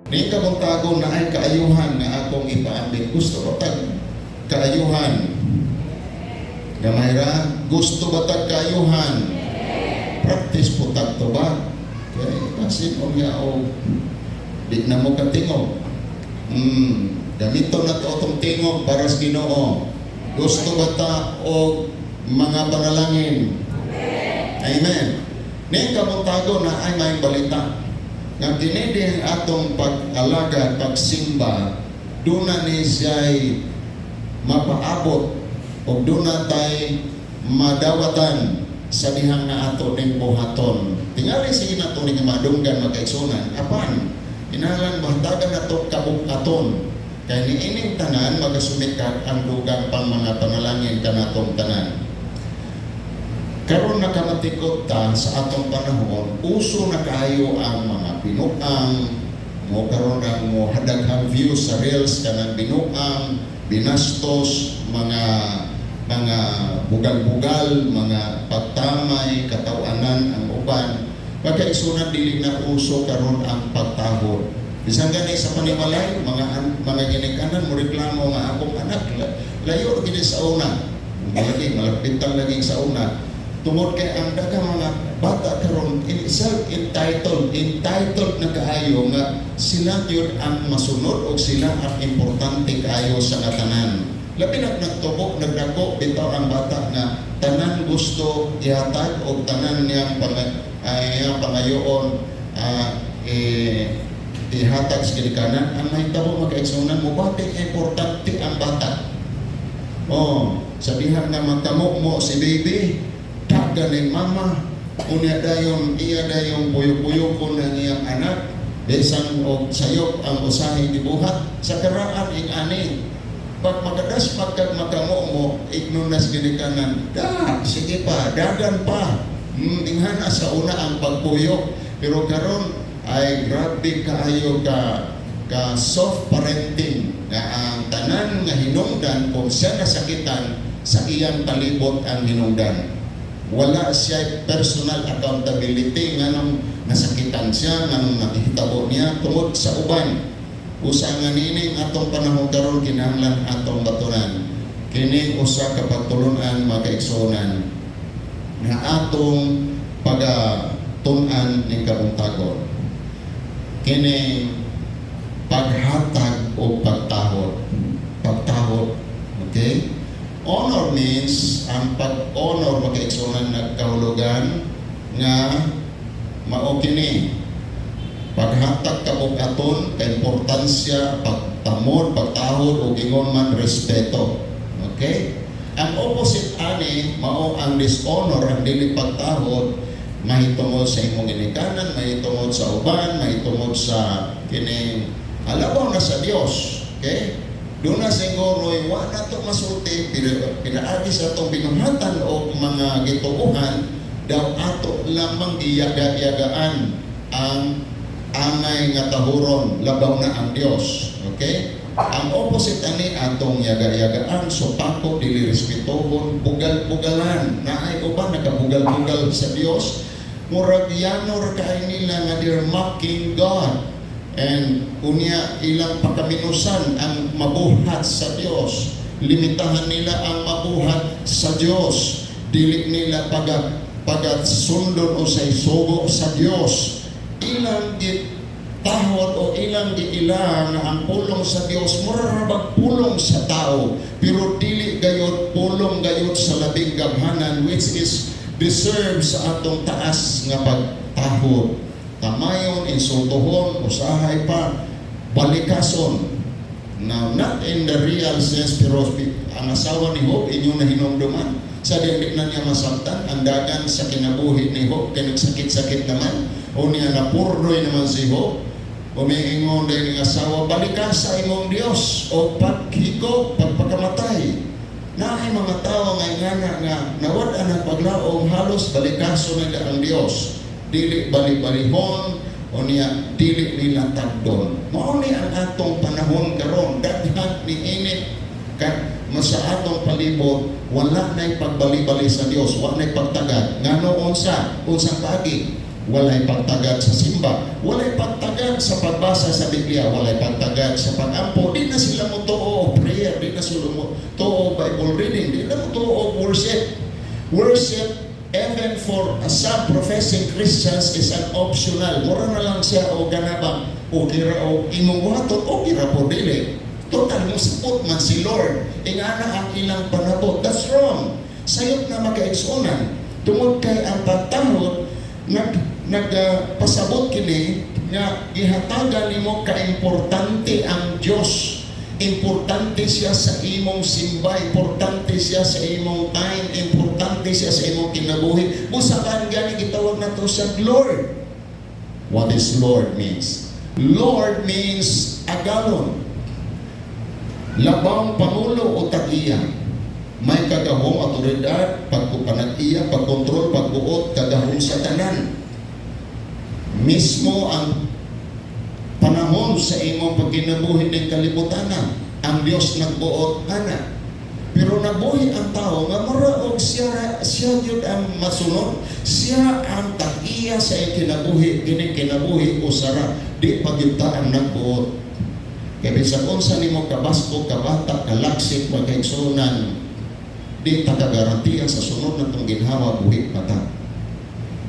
Ni kabuntagon na ay kaayuhan nga akong ipaambit. Gusto ko tag kaayuhan. Gamayra, gusto ba tag kaayuhan? Practice po tag to ba? Okay, kasi kung nga o di na mo katingog. Gamito na to itong tingog para sa Ginoo. Gusto ba ta o mga panalangin? Amen. Ni kabuntagon na ay may balita. Nga diniding atong pag-alaga, pagsimba, duna ni siya'y mapaabot o duna tay madawatan sa dihang na ato ng buhaton. Tingali sige na ito ni madunggan magkaigsunan. Apan, inalan bahtagan na ito kabukaton. Kaya ni ining tanan, magasumikat ang dugang pang mga panalangin kanatong tanan. Karon nakamatikot ta sa atong panahon, uso na kayo ang mga binuang, mo karon ang mo hadaghang views sa reels kanang binuang, binastos, mga bugal-bugal, mga pagtamay, katawanan ang uban. Pagkaigsunan dili na uso karon ang pagtahod. Bisan gani sa panimalay, mga ginikanan mo reklamo nga akong anak layo gid sa una. Malapit lagi sa una. Tungod kay ang daghang mga bata karon entitled na kaayo nga sila gyud ang masunod o sila ang importante kaayo sa katanan. Labi na nagtubo, nagdako bitaw ang bata nga tanan gusto ihatag o tanan niyang pangayoon ihatag sa ginikanan. Ang mahitabo magkaigsunan mo bati importante ang bata. Sabihan nga magkamo mo si baby galing mama, iya dayon puyo-puyo ko ng iyang anak, besang o sayop ang usahin dibuhat, sa karaan ani. Pag magadas pagkat magkamo mo, ignunas ginikanan, sige pa, dagan pa, inghan sa una ang pagpuyo, pero karon ay grabe kaayo ka soft parenting, nga ang tanan nga hinungdan, kung siya nasakitan, sa iyang palibot ang hinungdan. Wala siya personal accountability nga nung nasakitan siya, nga nung nakihitabo niya tungod sa uban. Usa nga nining atong panahon karon kinahanglan atong baturan. Kini usa ka pagtulunan makaigsunan nga atong pagatun-an ning kabuntagon. Kini paghatag o pagtahod. Pagtahod, okay? Honor means ang pag-honor makaigsunan nagkahulugan nga mao kini paghatag kabugaton kay importansya pagtamod, pagtahod o ingon man respeto. Okay? Ang opposite ani mao ang dishonor, ang dili pagtahod, mahitungod sa imong ginikanan, mahitungod sa uban, mahitungod sa kini alabaw na sa Dios. Okay? Doon na siguro, wala ito masulti, pinaagi sa itong binuhatan o mga gituuhan, daw ato lamang iyaga-iyagaan ang angay nga tahuron, labaw na ang Diyos. Okay? Ang opposite ani atong yaga-yagaan, supako, dili respetohon, bugal-bugalan, na ay uban nakabugal-bugal sa Diyos, murag yanor kaay nila nga they're mocking God. And unya ilang pagkaminusan ang mabuhat sa Dios. Limitahan nila ang mabuhat sa Dios. Dili nila pagasundon o sa isugo sa Dios. Ilang tahod o ilang giilang ang pulong sa Dios murarabag pulong sa tao, pero dili gayud pulong gayud sa labing gamhanan, which is deserves sa atong taas nga pagtahod. Tamayon, insultuhon, usahay pa, balikason. Now, not in the real sense, pero ang asawa ni Job, inyong nahinumduman. Sa dinig na niya masaktan, ang dagan sa kinabuhi ni Job, kaya nagsakit-sakit naman. O niya napurdoy naman si Job. Umiingon din ng asawa, balikas sa imong Diyos, o paghiko, pagpakamatay. Na ay mga tao nga nawad ang paglaong halos balikaso nila ang Diyos. Dili bali-balihon o niya dili nila tagdon. Mao ni ang atong panahon karon, daghan ni init kan sa atong palibot, wala nay pagbali-bali sa Dios, wala nay pagtagad. Ngano unsang pagi walay pagtagad sa simba, walay pagtagad sa pagbasa sa Biblia, walay pagtagad sa pag-ampo, di na sila mo tuo prayer, di na sila mo tuo Bible reading, di na mo tuo worship. Worship, even for some professing Christians, is an optional. Mura na lang siya o ganabang, o gira o imuwatot, o gira po dili. Total, musipot man si Lord, ingana ang ilang panabot. That's wrong. Sayot na makaigsunan. Tungod kay ang pagtahod, nagpasabot kini nga gihatagan nimo ka-importante ang Dios. Importante siya sa imong simba, importante siya sa imong time, importante siya sa imong kinabuhi. Busakan gani gitawag nato siya Lord. What is Lord means? Lord means agalon. Labang pangulo o tag-iya. May kagahong autoridad, pagkupanag-iya, pagkontrol, pagbuot, kagahong sa tanan. Mismo ang panahon sa imong pagkinabuhi ng kalibutan, ang Diyos nagbuot ana. Pero nabuhi ang tao nga mura og siya gyud ang masunod, siya ang tag-iya sa kinabuhi, kini kinabuhi usara, di pagyuta ang nagbuot. Kaya bisag unsa nimo kabasko, kabata, kalaksik, magkaigsunan, di tagagarantiya sa sunod na itong ginhawa buhi pata.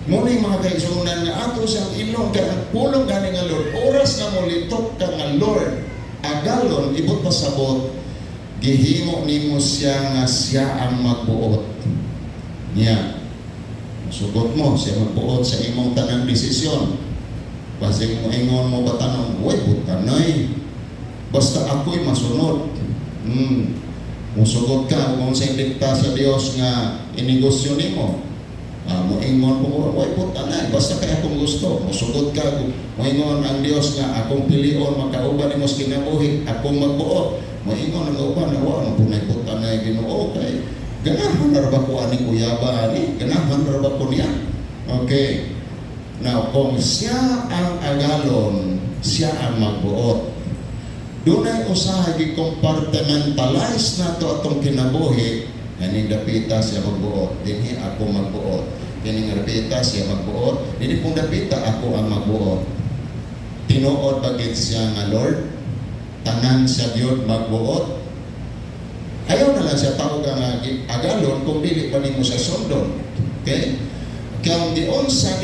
Muna yung mga kaigsunan nga ato siyang ilong ka ang pulong gani nga Lord, oras na mo litok ka nga Lord, agalon, ibot pasabot, gihimo nimo siya nga siya ang magbuot niya. Sugot mo, siya magbuot sa imong tanang desisyon. Basta mo ingon mo ba tanong, uy, butanay, basta ako'y masunod. Musugot ka kung sa dikta sa Dios nga inegosyo nimo. Moingon po, way puta na, basta kaya akong gusto. Musugot ka, moingon ang Dios nga akong pilion, makauban nimo sa kinabuhi, akong magbuot. Moingon ang uban na wa punay puta na Ginoo kay ganahan ra ba ko ani kuyaba ani? Ganahan ra ba ko niya? Okay. Now, kung siya ang agalon, siya ang magbuot. Dunay usaha gi-compartmentalize na to atong kinabuhi, kaning dapita siya magbuot, dinhi ako magbuot. Kining dapita siya magbuot, dinhi pong dapita ako ang magbuot. Tinuod bagid siya nga Lord, tanan siya gyud magbuot. Ayaw na lang siya tawag nga agalon kung dili pa nimo sa sundon. Okay? Kung gionsa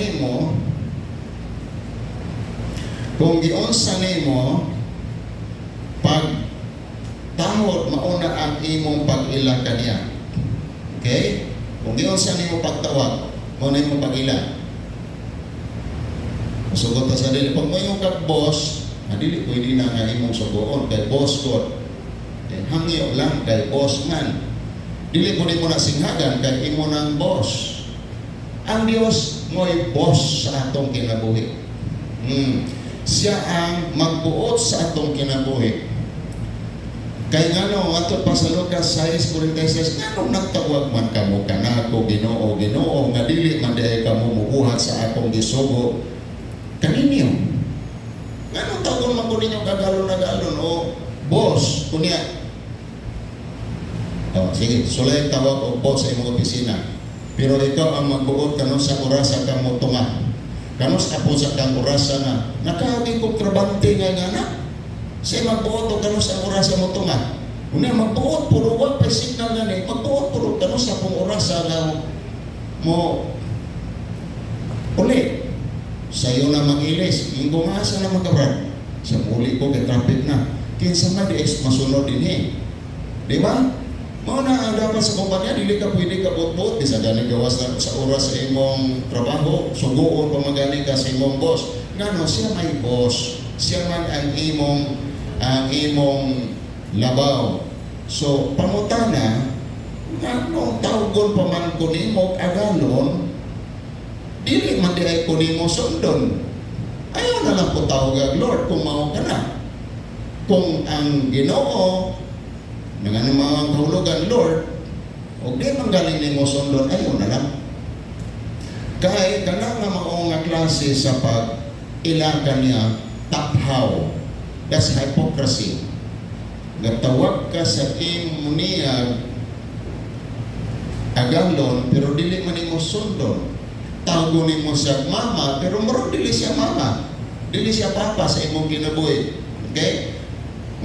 nimo, pag tahod mauna ang imong pag-ila kaniya. Okay? Kung diyon sa nimo pagtawag, mauna imong pag-ila. Sugot sa dili. Pag mo yung kag-boss, dili pwede na nga imong sugoon kay boss ko. Hangyo lang kay boss man. Dili mo na singhagan kay imo ng boss. Ang Dios mo'y boss sa atong kinabuhi. Siya ang magbuot sa atong kinabuhi. Kaya nga no, ato pa sa Lucas 6:46, nga nung nagtawag man kamo kanako, Ginoo, Ginoo, nga dili man diay kamo mubuhat sa akong gisugo kaninyo. Nga nung tawag man ko ninyo kagalon-nagalon o boss, kunya. Sige, sulay tawag o boss sa imong opisina. Pero ikaw ang magbuot kano sa orasa kamo tunga. Kano sa po sa kang orasa na nakagi ko trabante nga na. Siya magbuot o kano sa orasa mo tunga. Una magbuot puro wag pa signal na ni. Magbuot puro kano sa pong orasa na mo uli. Sayo na magilis. Inggo nga sa na magkabrad. Sa muli ko kay traffic na. Kinsa nga di masunod din eh. Di ba? Mao na ang dapat sa kumpanya, dili ka pwede ka bot-bot. Bisa gani gawas na sa oras sa imong trabaho. Suguon pa magani ka sa imong boss. Ngano, siya may boss. Siya man ang imong labaw. So, pangutana, ngano, tawgon pa man ko nimo agalon, dili man di ay ko nimo sundon. Ayaw na lang po tawag Lord kung mao ka na. Kung ang Ginoo nga naman ang kahulugan, Lord, o di man galing nimo sundon, ayaw na lang. Kaya kana nga maong nga klase sa pag-ilakan niya, taphaw. That's hypocrisy. Gatawag ka sa imo niya agalon, pero dili man nimo sundon. tawgon nimo siya mama, pero murag dili siya mama, dili siya papa sa imong kinabuhi. Okay?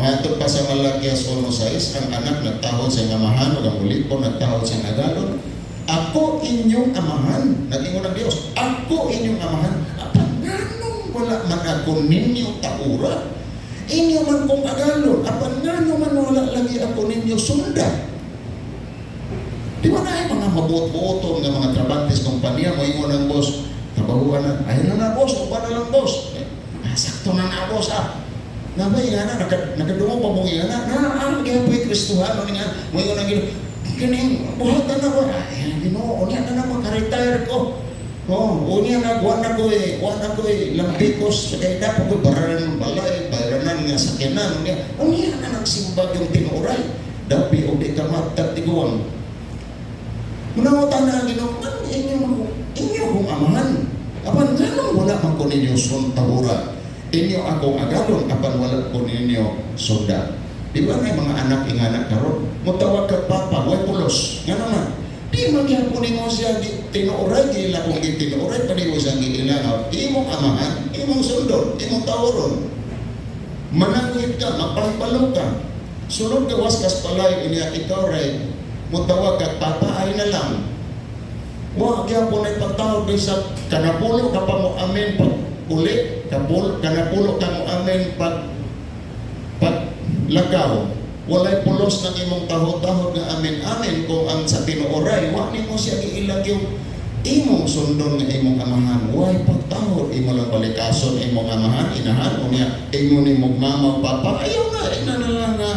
Matod pa sa Malakias 1:6, ang anak nagtahod sa amahan, o ang ulipo nagtahod sa agalon. Ako inyong amahan, nag-ingon ang Dios, ako inyong amahan. Apan nganong wala man ako ninyo taura? Inyo man kong agalon, apan ngano man wala lagi ako ninyo sunda? Di ba na mga mabuot-buoton ng mga trabantes kompanya mo, ingon ang boss, trabahuan na, ayun na boss, o ba na lang boss? Sakto na na boss Nabay nga na, nakadungo pa mong nga na, kaya po'y Kristuhan, nga, mo ingon ang gino, kining, buhatan na ko, Ginoo, unya na naman, ka-retire ko. Unya na, kuha na ko lampikos, kaya dapat ko baranan ng balay, baranan nga sakyanan, unya na nagsimbag yung tinuray, dapi o di ka matatiguan. Munawatan na Ginoo, inyo kong amahan, apan ganun wala man ko ninyo suntahura, inyo akong agalon, apan wala ko ninyo sunda. Di ba may mga anak inganak karon? Mutawag ka papa, way pulos. Nga naman. Di magyapunin mo siya tinuuray, kila kung tinuuray, paniwo siya ilangaw. Imong amahan, imong sundon, imong tawaron. Manangit ka, magpangpalo ka. Sunod ka waskas palay, iniya ikaw ray, mutawag ka papa, ay na lang. Wa, kaya po na ipagtawag sa kanapulo ka pa mo amin pag uli, kanapulo ka mo amin pag lagaw, walay pulos ng imong tahod-tahod nga amin-amin kung ang sa tinuoray, wa nimo siya iilag yung imong sundon nga imong amahan, way pagtahod, imo lang balikason imong amahan, inahan, unya, imo nimong mama, papa, ayaw na, ina na lang na,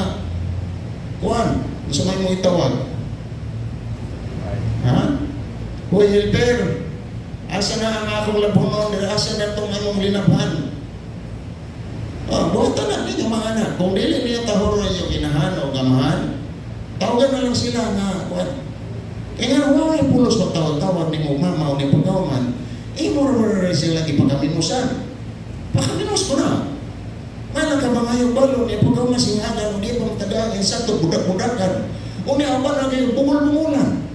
kuhan, gusto may mo itawag? Ha? Hoy, helper, asa na ang akong labunon, asa na itong among linabhan? Buhatan na ninyo mga anak. Kung dili niya tahoron yung inahan o gamahan, tawagan na lang sila na, kaya nga, wala yung pulos magtawag-tawag ni mo mama o ni pagkawaman, mura sila ipagkaminusan. Pagkaminus ko na. Malang ka mga yung balon, pagkawaman singagan, hindi pa matagangin sa ito, budak-budakan. Uni apa na kayo, bumul-bumulan.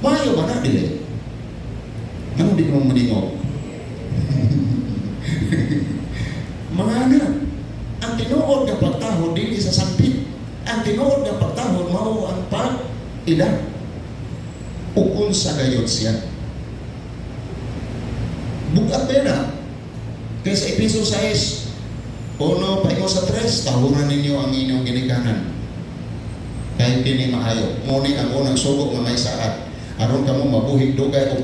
Mayo ba na dili? Ano di mo maningog? Mga anak, ang tinuod nga pagtahod dili sa sampit. Ang tinuod nga pagtahod mao ang pag-ila. Ukon sa gayod siya. Bugat na. Kaya sa Episo 6, 1:3, tahunan ninyo ang inyong ginikanan. Kahit kini maayo. Ngunit ang unang sugo nga may saat. Aron kamo mabuhig dugay o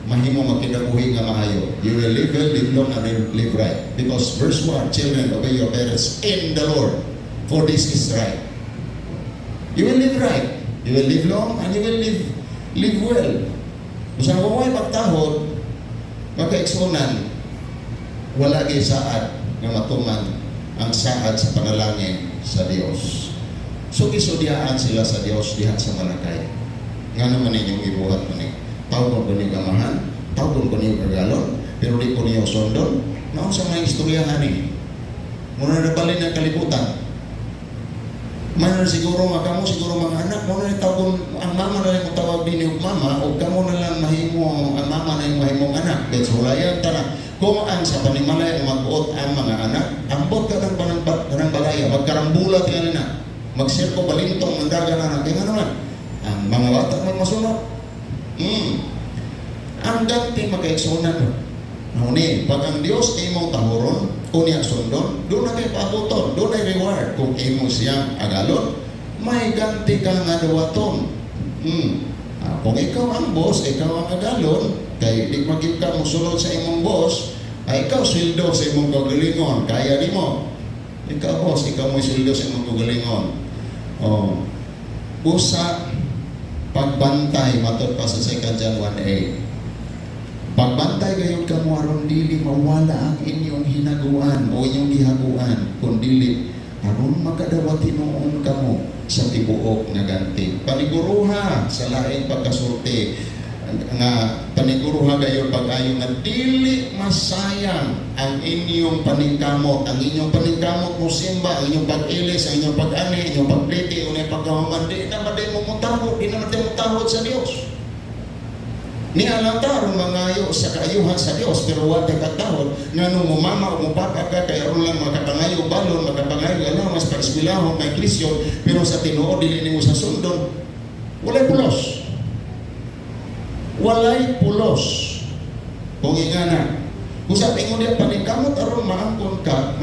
mahimo magkinabuhi nga maayo. You will live well, live long, and live right. Because verse 1, children, obey your parents in the Lord, for this is right. You will live right. You will live long, and you will live well. Kung kung may pagtahod, makaiksunan, wala gay saad nga matuman ang saad sa panalangin sa Dios. So isudyaan sila sa Dios diha sa Malakay. Nga naman ninyong ibuhat mo ni. Tawgon ko niyo gamahan, tawgon ko niyo kagalon, pero di ko niyo sondon. Naon sa mga istoryahan ni? Muna na balin ng kalibutan. Man siguro siguro mga anak, muna na tawgon, ang mama na lang tawag din yung mama, o kamo na lang mahimo, ang mama na yung mahimong anak. That's hulayan tara. Kung ang sa panimalay mag-uot ang mga anak, ambot ka ng balaya, magkarambulat yan na. Magsirko balintong ang daga na natin. Nga naman, ang mga bata may masunod. Ang ganti makaiksunan. Ngunit, pag ang Diyos imong tahuron, kunya sundon, doon na kayo paabuton, doon ay reward. Kung imo siyang agalon, may ganti ka nga dawaton. Kung ikaw ang boss, ikaw ang agalon, kaya di maging ka musunod sa imong boss, ay ikaw sweldo sa imong kagalingon, kaya di mo. Ikaw boss, ikaw mo sweldo sa imong kagalingon. Usa, pagbantay, matod pa sa 2 John 1:8. Pagbantay gayon ka mo aron dili mawala ang inyong hinaguan o inyong gihaguan, kung dili aron makadawat tinuon kamo sa tibuok nga ganti. Paniguruha sa laing pagkasulti nga paniguruha gayon pag-ayo nga dili masayang ang inyong paningkamot, ang inyong paningkamot mo simba, ang inyong pag-ilis, ang inyong pag-ani, ang inyong pagpliti, ang inyong pagkawaman, di naman din mo mutahod, di naman din mo tahod sa Dios. Niya lang taron mangayo sa kaayuhan sa Dios pero wa kay katahon nga nung mumama o mupapa ka kay aron lang makapangayo balon, makapangayo alamas pa eskwelahon may Krisyon pero sa tinuod dili nimo sa sundon walay pulos. Walay pulos. Kung ingana, kung sa ingon niya paningkamot aron maangkon ka,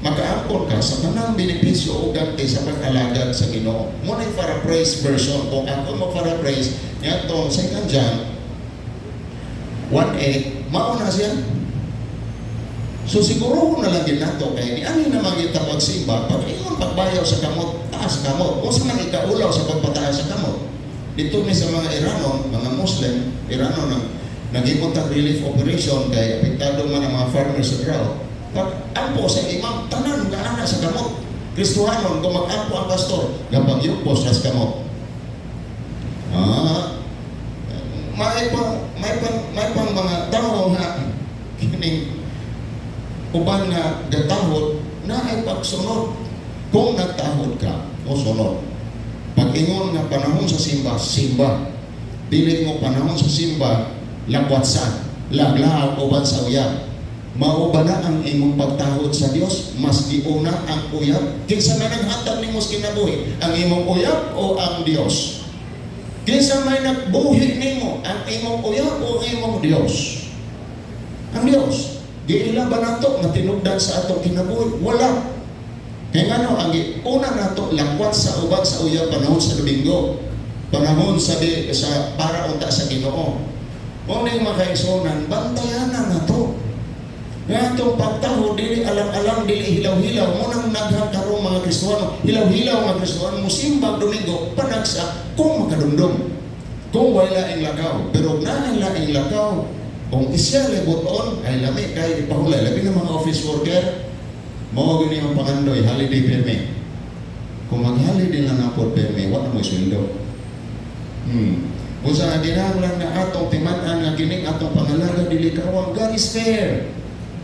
makaangkon ka sa tanang benepisyo o ganti sa pag-alagad sa Ginoo. Mo na paraphrase version kung ako mo paraphrase niya itong 2 John 1:8, mauna siya. So siguro na lang din nato kay ni ani na magita pagsimba pag ingon pagbayaw sa kamot, taas kamot. O sa mga ikaulaw sa pagpataas sa kamot. Dito ni sa mga Iranon, mga Muslim, Iranon nag-imot ang relief operation kay apektado man ang mga farmers sa drought. Pag ampo sa imam, tanan nga ana sa kamot. Kristohanon, kung mag-ampo ang pastor, kapag yung post sa kamot. May pang mga tao nga kining uban nga gatahod na ay pagsunod. Kung nagtahod ka, o sunod. Pag-ingon nga panahon sa simba, simba. Dili mo panahon sa simba, lagwatsan, laglaag uban sa uyab. Mao ba na ang imong pagtahod sa Dios? Mas giuna ang uyab? Kinsa may naghatag nimo sa kinabuhi? Ang imong uyab o ang Dios? Kinsa may nagbuhi nimo? Ang imong uyab o ang imong Dios? Ang Dios. Giila ba nato nga tinugdan sa atong kinabuhi? Wala. Kaya nga ang una nato lakwat sa ubag sa uyab panahon sa Domingo. Panahon sa para unta sa Ginoo. Mo ni makaigsunan, bantayanan nato. Nga itong pagtaho, dili alang-alang, dili hilaw-hilaw. Munang naghakarong mga Kristohano, hilaw-hilaw mga Kristohano, musimbang Domingo, panagsa, kung makadumdum. Kung wala ang lagaw. Pero na ang laing lagaw, kung isya libuton, ay lami kay ipahulay. Labi ng mga office worker, mo gini ang pangandoy, holiday permit. Kung mag-holiday lang ako permit, wala mo sweldo. Kung sa ginahanglan na atong timan-an nga kining atong pangalaga, dili kawang, God is fair.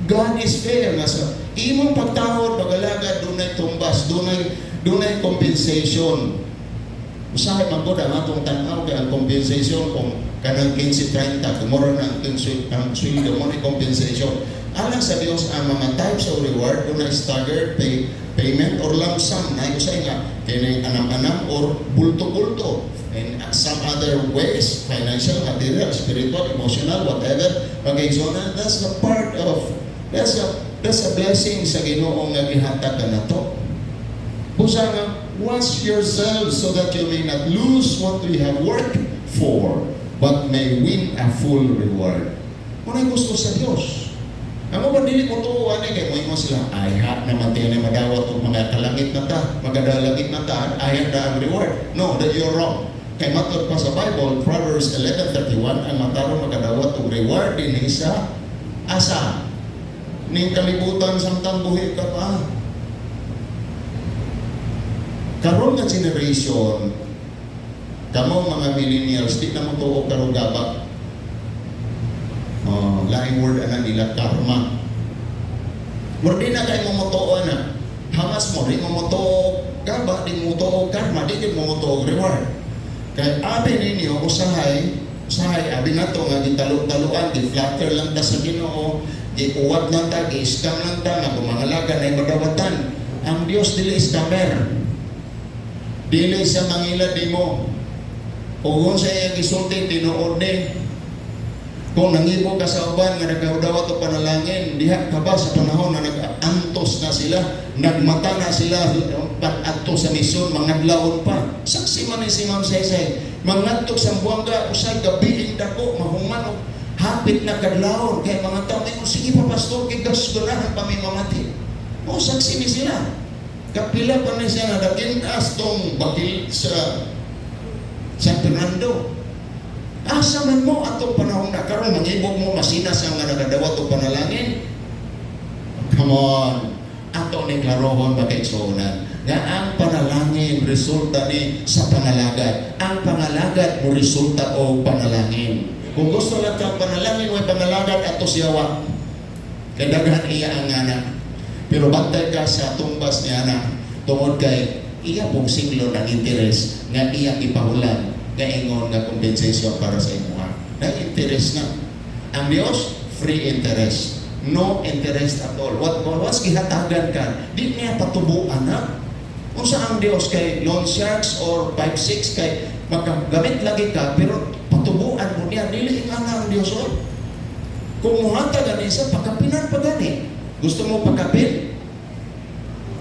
God is fair. Nasa imong pagtahod, pag-alaga, dunay tumbas, dunay compensation. Usahay man po ang atong tanaw kay ang compensation kung kanang 15-30, kumura na ang sweldo mo ni compensation. Alang sa Dios ang mga types of reward, dunay staggered payment or lump sum na usay nga kining anam-anam or bulto-bulto. And some other ways, financial, material, spiritual, emotional, whatever. Okay, so that's the part of That's a blessing sa Ginoo nga gihatag ka nato. Busa nga, wash yourselves so that you may not lose what we have worked for, but may win a full reward. Muna'y gusto sa Diyos. Ang mga dili mo tuwa ni kay mo sila, ay ha, naman tayo na madawat o mga kalangit na ta, magadalangit na ta, ayan na ang reward. No, that you're wrong. Kay matod pa sa Bible, Proverbs 11:31, ang matarong magadawat o reward din sa asa. Ning kalibutan samtang buhi ka pa. Karon nga generation, kamo mga millennials, di na mo tuo karong gabak. Laing word ana nila, karma. Mura di na kayo mo tuo na. Hamas mo, di mo tuo gabak, di mo tuo karma, di mo tuo reward. Kaya abi ninyo, usahay, abi na to nga gitalo-taluan, gi-flatter lang ta sa Ginoo, giuwat lang ta, gi-scam lang ta, nga kumangalaga na madawatan. Ang Dios dili scammer. Dili sa mangila di mo. Kung sa iyang isulti, tinuod ni. Kung nangibo ka sa uban nga nagkaudawa to panalangin, diha ka ba sa panahon na nag-antos na sila, nagmata na sila, pag-ato sa misyon, mangadlaon pa. Saksi man ni si Ma'am Saysay, mangadto sa buwangga, usay gabiing dako, mahuman, hapit na kadlawon, kaya mga tao, sige pa pastor, kigas ganahan pa may mamati. O, saksi ni sila. Kapila pa na siya na dakinas tong bakil sa San Fernando. Asa man mo atong panahon na karon mangibog mo masinas ang nagadawat og panalangin. Come on. Ato ni klarohon makaigsuonan nga ang panalangin resulta ni sa panalagad. Ang panalagad mo resulta og panalangin. Kung gusto lang kang panalangin o panalagad ato siyawa. Kadaghan iya ang anak. Pero bantay ka sa tumbas ni anak tungod kay iya pong singlo ng interes nga iya ipahulan nga ingon nga compensation para sa imuha. na interest na. Ang Dios, free interest. No interest at all. Once gihatagan ka, di niya patubuan na. Kung saan ang Dios kay loan sharks or 5-6 kay maggamit lagi ka, pero patubuan mo niya, dili nga na ang Dios o. Kung muhatagan isa, pagkapinan pa gani. Gusto mo pagkapin?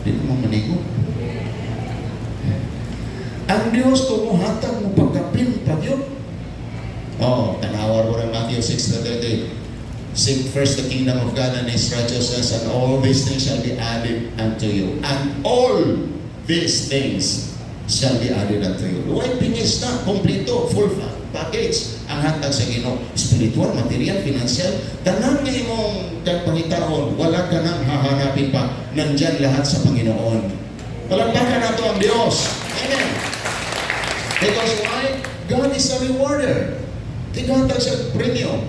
Di mo manigo. Ang Diyos kung muhatag mo pagkapin pa yun. Tanawar mo ng Matthew 6:38. Seek first the kingdom of God and His righteousness, and all these things shall be added unto you. And all these things shall be added unto you. Luway pingis na, kompleto, full package ang hatag sa Ginoo. Spiritual, material, financial, tanan nga imong pangitaon, wala ka nang hahanapin pa. Nandyan lahat sa Panginoon. Palagpakan na ito ang Diyos. Amen. Because why? God is a rewarder. Tighatag sa premium.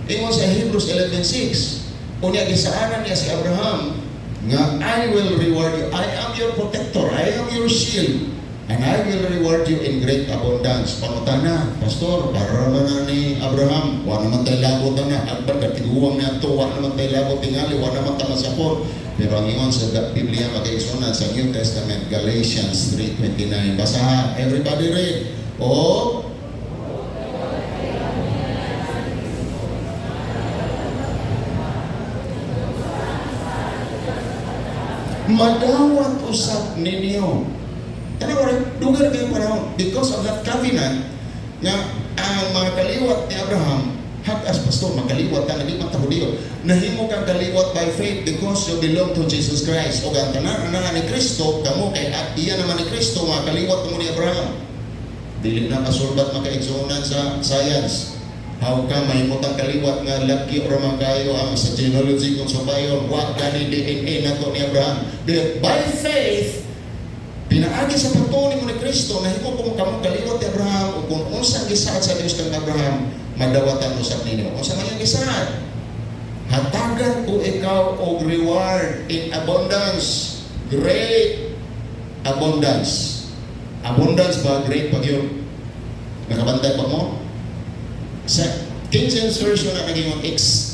Ingon sa Hebrews 11:6, unya gisaanan niya si Abraham nga, I will reward you. I am your protector. I am your shield. And I will reward you in great abundance. Pangutana, Pastor, para na ni Abraham, wa naman tayo lagot na. Agbat katiguwang na ito, wa naman tayo lagot tingali, wa naman tayo masapot. Pero ang ingon sa Biblia magkaisunan sa New Testament, Galatians 3:29. Basahan. Everybody read. Madawat usap ninyo. Tanaw rin, dugar kayo panahon. Because of that covenant, nga ang mga kaliwat ni Abraham, as pastor, magkaliwat ka, hindi matahudiyo. Nahimo kang kaliwat by faith because you belong to Jesus Christ. O ang tanan na ni Kristo, kamo kay at iya naman ni Kristo, mga kaliwat mo ni Abraham. Dili na kasulbat makaigsunan sa science. How ka mahimot ang kaliwat nga laki o ramang kayo ang sa genealogy kung subayon, wag gani DNA na to ni Abraham. But by faith, pinaagi sa pagtuloy mo ni Kristo, nahimo kung kamong kaliwat ni Abraham o kung unsang gisaad sa Dios kang Abraham, madawatan usab ninyo. Unsang mayang gisaad? Hatagan ko ikaw og reward in abundance, great abundance. Abundance ba? Great pag yun? Nakabantay pa mo? Sa King James Version na naging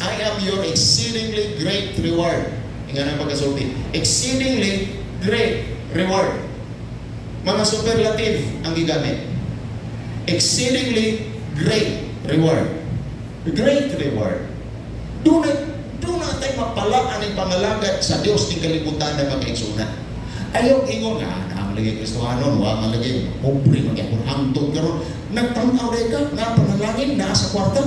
I am your exceedingly great reward. Nga na pagkasulti. Exceedingly great reward. Mga superlative ang gigamit. Exceedingly great reward. Great reward. Doon tayo mapalaan ang pangalagat sa Diyos ng kalibutan na magkaigsunan. Ayaw ingon nga, namalagay Kristohanon, malagay, pobre, magyapon, hangtod karon. Nagtanaw rin ka, nga panalangin, nasa kwarta.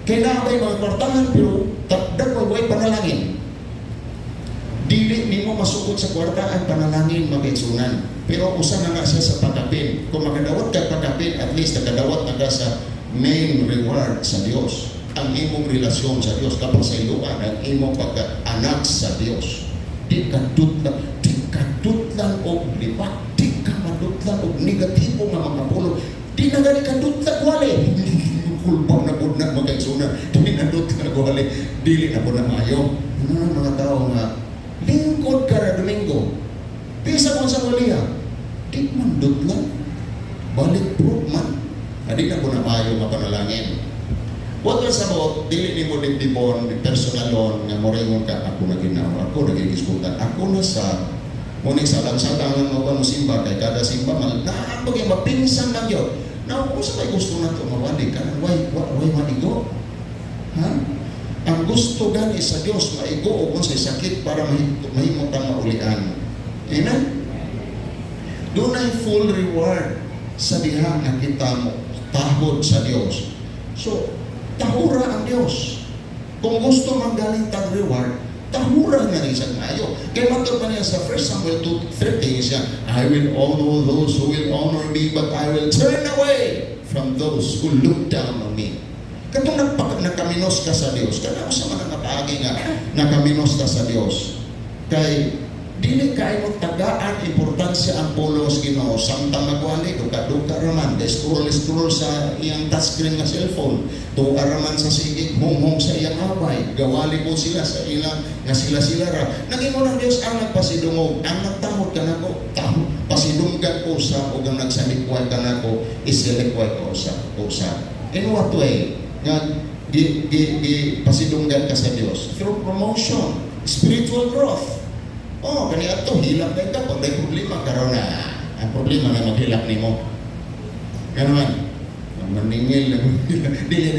Kaya nakabay mga kwartahan, pero takdag magway panalangin. Dili ni mo masukot sa kwarta ang panalangin magkaigsunan. Pero usa na nga siya sa pagkapin. Kung makadawat ka pagkapin, at least nakadawat na ka sa main reward sa Diyos. Ang imong relasyon sa Diyos, kapag sa iluan, ang imong pagka-anak sa Diyos. Di ka dutlan o lipat, di ka madutlan o negatibo nga mga pulo, di na gani ka dutlan wali. Kulpaw na po na magkaigsunan, di na dutlan wali, dili na po na mayo. Mga tao nga, lingkod ka na Domingo, pisa mo sa waliya, di man dutlan, balik proof man, di na po na mayo mapanalangin. What was about, dili ni mo dibdibon, personalon, nga moringon ka, ako na ginawa, ako na gigisbutan, ako na sa, ngunit sa lansatangan mo ba mo simba, kay kada simba, naambag yung mapinsan lang yun. Now, kung sa may gusto na ito, mawali ka, why maigo? Ha? Ang gusto gani sa Diyos, maigo o kung sa sakit para mahimot ang maulian. Amen? Doon ay full reward sa diha na kita mo, tahod sa Diyos. So, tahura ang Diyos. Kung gusto manggaling tang reward, tahura nga rin sa ngayo. Kaya matod pa niya sa 1 Samuel 2:13 siya, I will honor those who will honor me, but I will turn away from those who look down on me. Katong nakaminos ka sa Diyos, kaya sa mga kapagi nga, nakaminos ka sa Diyos. Kay dili kayo tagaan importansya ang pulos Ginoo samtang magwali duka raman scroll sa iyang touchscreen nga cellphone duka raman sa sigig hung sa iyang abay gawali po sila sa ilang nga sila ra naging mo ng Diyos ang nagpasidungog ang nagtahod ka nako pasidunggan ko sa ug ang nagsalikway ka nako is select ko usap. In what way? Nga pasidunggan ka sa Dios through promotion, spiritual growth. Oh, kani ato hilak na ka pag may problema karon na. Ang problema na maghilak nimo. Ganon. Maningil dili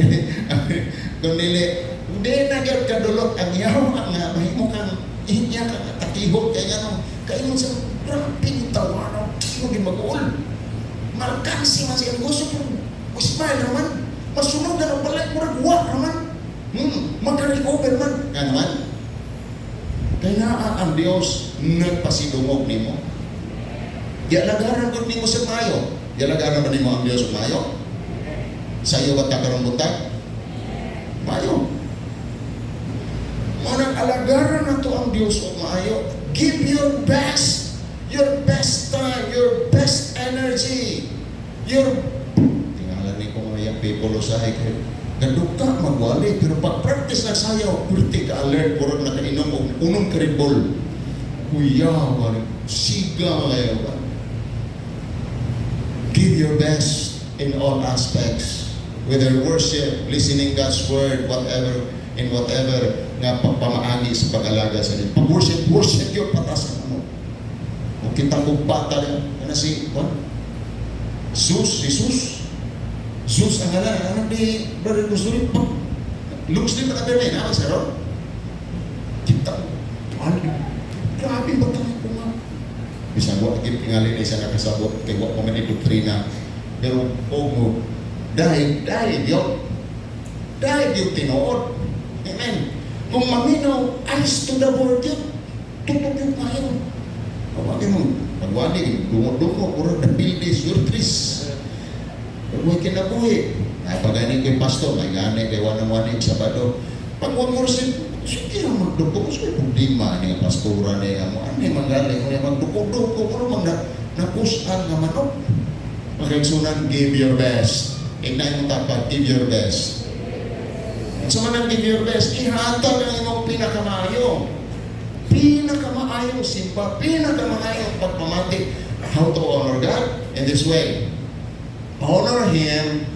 kung hindi na gyud kadulot ang yaw nga mahimo kang inya ka takihot kay ngano kay mo sa raping tawano mo gi mag-ul. Markansi man siya gusto ko. Smile naman. Masunog na ng balay murag wa naman. Magka-recover man. Nga naman. Kaya ang Diyos nagpasidungog nimo. Yalagaran gud nimo sa mayo. Yalagaran ba nimo ang Diyos sa mayo? Sa iyo ba takarong buntag? Mayo. Manang alagaran na to ang Diyos o maayo. Give your best time, your best energy, tingala ni ko mga yung people usahay kayo. Gaduka, magwali, pero pag-practice na sayaw, pretty ka alert, kurang nakainom o unong karibol. Kuya, siga kayo ba? Give your best in all aspects. Whether worship, listening God's word, whatever nga pamaagi sa pag-alaga sa Diyos. Pag-worship yun, patasan mo. Kung kita kong bata na si Zeus ang anak ni Brother Gusuri, looks din na kaberna, na sa ron. Kita ko, grabe ba tayo ko nga? Bisang wak, kingalin isa nakasabot, kay wak ko man doktrina. Pero, dahil yun tinood. Amen. Kung maminaw, eyes to the word yun. Tutok yung kayo. Pagwagin mo, dungo, kurang na buildis, surtris. Pagwag kinabuhi. Ay, paganin ko yung pastor, may gani, kay wanang-waning Sabado. Pagwag mo rin, sige lang magduko, so yung problema niya, pastora niya, ano yung magaling, kung yung magduko-duko, kung napusan nga manok. Pagkagsunan, give your best. Ignay mo tapat, give your best. So man give your best, ihatag ang imong pinakamaayo. Pinakamaayong simpa, pinakamaayong pagpamati. How to honor God? In this way. Honor Him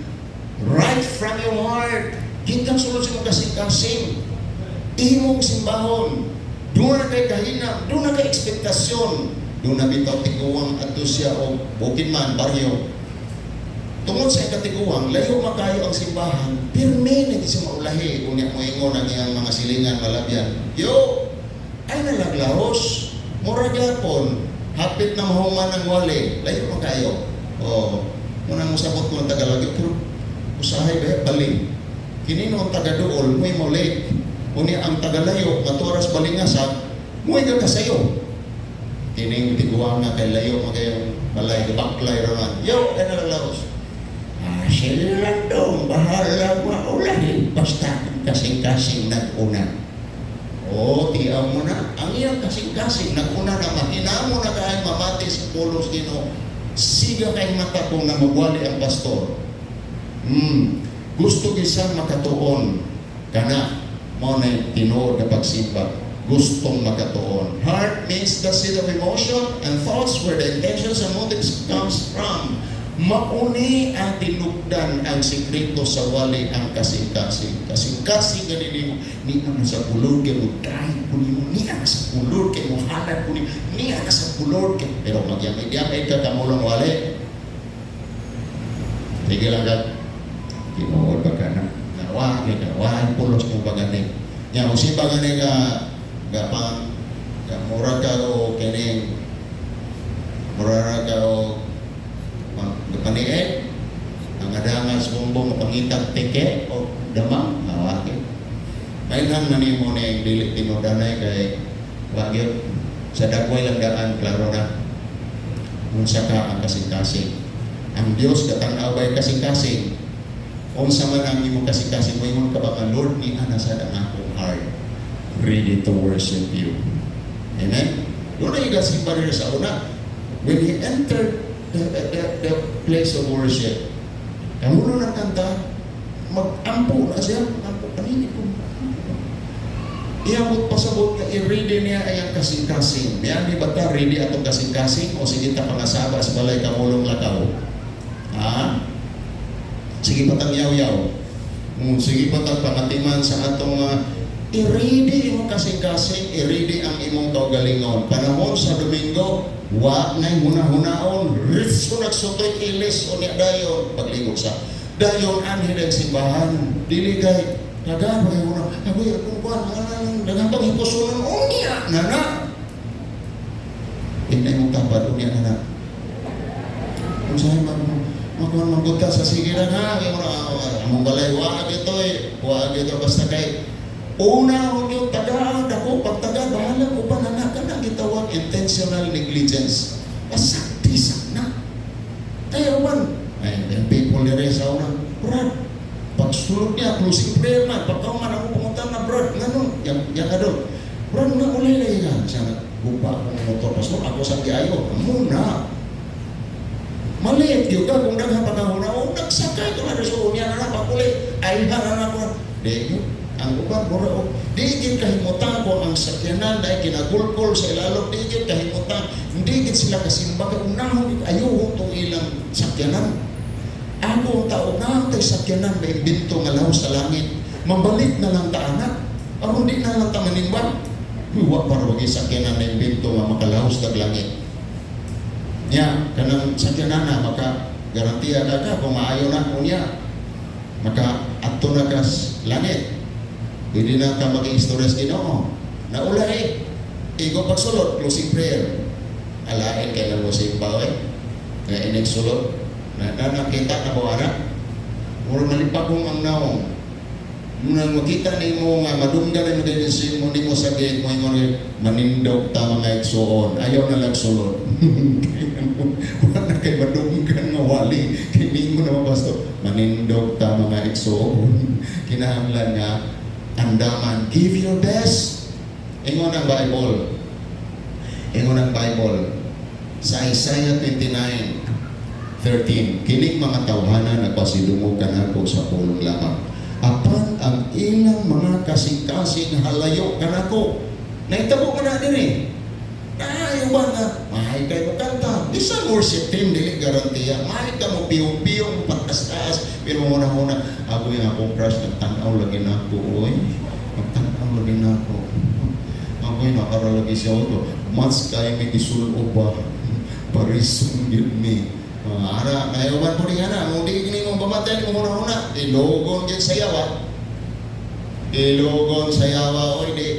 right from your heart. Hintang sunod sa mong kasing-kasing. Imong simbahon. Doon na kay kahinam, doon na kay ekspektasyon. Doon na bitaw tiguang ato siya o bukid man, baryo. Tungod sa ikatiguang, layo makayo ang simbahan, pirme na isa maulahi, unya mo ingon ang iyang mga silingan malabyan. Yo! Ay nalaglahos, mura gyapon, hapit na mahuman ng wali, layo makayo. Munang musabot mo ang Tagalog, pero usahay ba, baling. Kinino ang taga-duol, muy mo late. Unya ang taga-layo, maturas balingasag, muy gagasayo. Kining tiguang nga kay layo, magayong balay, baklay raman. Yo! Ay nalaglahos. Sila lang doon, bahala maulahin, basta kasing-kasing nag-una. Tiyaw mo na, ang iyang kasing-kasing nag-una naman, hinamo na kayo mamati sa pulos Ginoo. Siga kayong mata kung namagwali ang pastor. Gusto isang makatuon, kana, mo na yung tinuod na pagsimba, gustong makatuon. Heart means the seat of emotion and thoughts where the intentions and motives comes from. Mauni ang tinugdan ang sikreto sa wali ang kasing-kasing. Kasing-kasing nga ni ang sa pulod kay mo dahil po ni mo, ni ang sa pulod kay mo hanap po ni ang sa pulod kay. Pero magyamay ka kamulong wali. Sige lang ka. Kinuod ba ka na? Nawahan pulos mo ba ganing. Yan, kung si ba ganing pang mura ka o kining mura ka o paniid, ang adangan sa bumbong pangitag teke o damang, mawakin. Mainang nanimo na yung dili tinudanay kay wagyo. Sa dagway lang daan, klaro na. Unsa ka ang kasing-kasing. Ang Diyos katanaw ba'y kasing-kasing. Unsa man ang imong kasing-kasing, moingon ka ba Lord ni ana sa akong heart, ready to worship you. Amen? Doon na yung kasing baril sa una. When he entered the place of worship. Kamulo na kanta, mag-ampo na siya, ampo, kanini ko. Iabot pasabot na i-ready niya ay ang kasing-kasing. Yan, di ba ta, ready atong kasing-kasing o sige ta pangasaba sa balay kamulong lakaw? sige patang yaw-yaw. Sige patang pangatiman sa atong i-ready mo kasing-kasing, i-ready ang imong kaugalingon. Panahon sa Domingo, wa na'y huna-hunaon, ritso nagsutoy ilis o niya dayon, pagligo sa dayon anhi ng simbahan, dili kay nagabay mo na, agoy, kung kuhan, nagabang hipusunan, o niya, nana. Hindi mong tapad, o niya, nana. Kung sa'yo, magkuhan mangguta sa sige na nga, among balay, wag ito wag ito, basta kay, una ko yung tagaan ako, pagtaga, bahala ko ba na ka na gitawag intentional negligence. Pasaktisak na. Kaya man, yung people ni Reza una, Brad, pagsulog niya, closing prayer man, pagkauman ako pumunta na, Brad, ganun, yan ka doon. Brad, na ulay yan. Siya nagbupa akong motor, pastor, ako sa giayo, muna. Maliit yun ka, kung nagpagkahuna, nagsakay ko na rin niya na napakuli, ay na ako. Di yun. Ang uban mura o digit kahimutan ko ang sakyanan dahil kinagulgol sa ilalog, digit kahimutan, digit sila kasimba kay unahon ayuhon tong ilang sakyanan. Ako ang tao na tay sakyanan may binto nga laho sa langit, mabalik na lang ta anak aron di na lang ta manimba huwa para wag sakyanan na binto nga makalahos tag langit nya kanang sakyanan na maka garantiya ka kung maayo na ko niya maka adto na kas langit. Hindi na ka mag-i-stories Ginoo. Naulay, igo pagsulot, closing prayer. Alain kay lang mo sa imbaw Kaya inigsulot. Nakita na ba anak? Muro nalipak kong ang naong. Nung makita ni mo nga, madunggan na mo din mo ni mo sabihin mo yung manindog ta mga igsuon. Ayaw na lang sulot. Wala kay madunggan nga wali. Kini mo na mabasto. Manindog ta mga igsuon. Kinahanglan nga, andaman, give your best. Ingon ang Bible. Ingon ang Bible. Sa Isaiah 29:13, kining mga tawhana nagpasidumugan ako sa pulong lamang. Apan ang ilang mga kasing-kasing halayo kanako. Naitabo ka na din Ayaw ba nga? Mahay kayo kanta. Isang worship team, dili garantiya. Mahay ka mo piyong-piyong patas-taas. Pero muna-muna, ako yung akong crush, nagtanaw lagi na ako. Uy, nagtanaw lagi na ako. Ako yung nakara lagi siya ako. Mas kaya may isulo ba? Parisong yun me. Ara, nayawan po rin na. Kung di kini mong bamatay, muna-muna. Ilogon yun sa yawa. Ilogon sa yawa. O hindi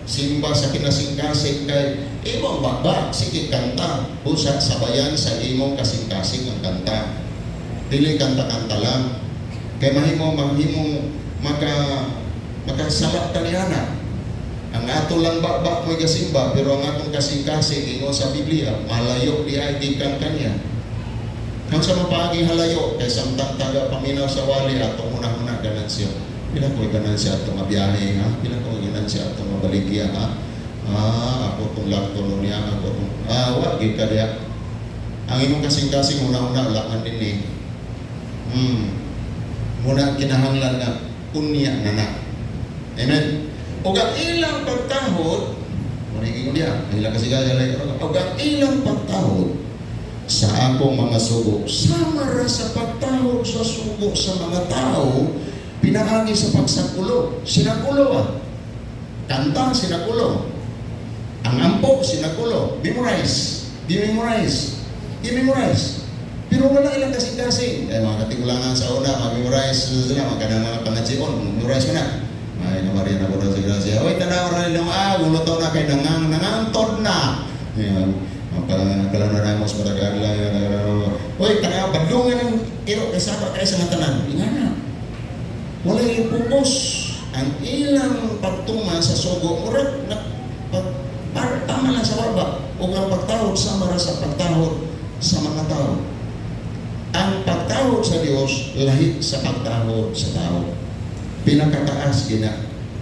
simba sa kinasing-kasing kay imong baba, sige kanta. Busa sabayan sa imong kasing-kasing ang kanta. Dili kanta-kanta lang. Kay mahimo makasalak taniana. Ang ato lang baba mo gasimba, pero ang atong kasing-kasing ingon sa Biblia, malayo di ay gikan kanya. Kung sa mapagi halayo, kay samtang taga paminaw sa wali, ato muna-muna ganansya. Pila ko ganansya ato mabiyahe, ha? Pila ko ganansya ato mabaligya, ha? Ako itong lakto niya, ako itong, wag ka diya. Ang imong kasing-kasing una-una, lakan din muna kinahanglan na unya na na. Amen? O ang ilang pagtahod, maniging niya, ilang kasi gagawin, o ang ilang pagtahod sa akong mga sugo, sama ra sa pagtahod sa sugo sa mga tao, pinaagi sa pagsakulo. Sinakulo Kanta, sinakulo. Ang ampok, sinakulo. Memorize. Di-memorize. Pero wala ilang kasing-kasing. Mga katigulangan sa una, mag-memorize sila, magkana mga pangatsion, memorize ko na. Ay, namarin ako na sa grasya. Uy, tanaw na nila, guluto na kayo, nangangtod na. Yan. Kala na mo sa Maragala. Uy, tanaw, badlungan ng iro, kasapa kayo sa matanan. Nga na. Wala yung pupos. Ang ilang pagtuma sa sugo, murag na tama lang sa baba. O ang pagtahod sama ra sa pagtahod sa mga tao. Ang pagtahod sa Dios lahi sa pagtahod sa tao. Pinakataas gina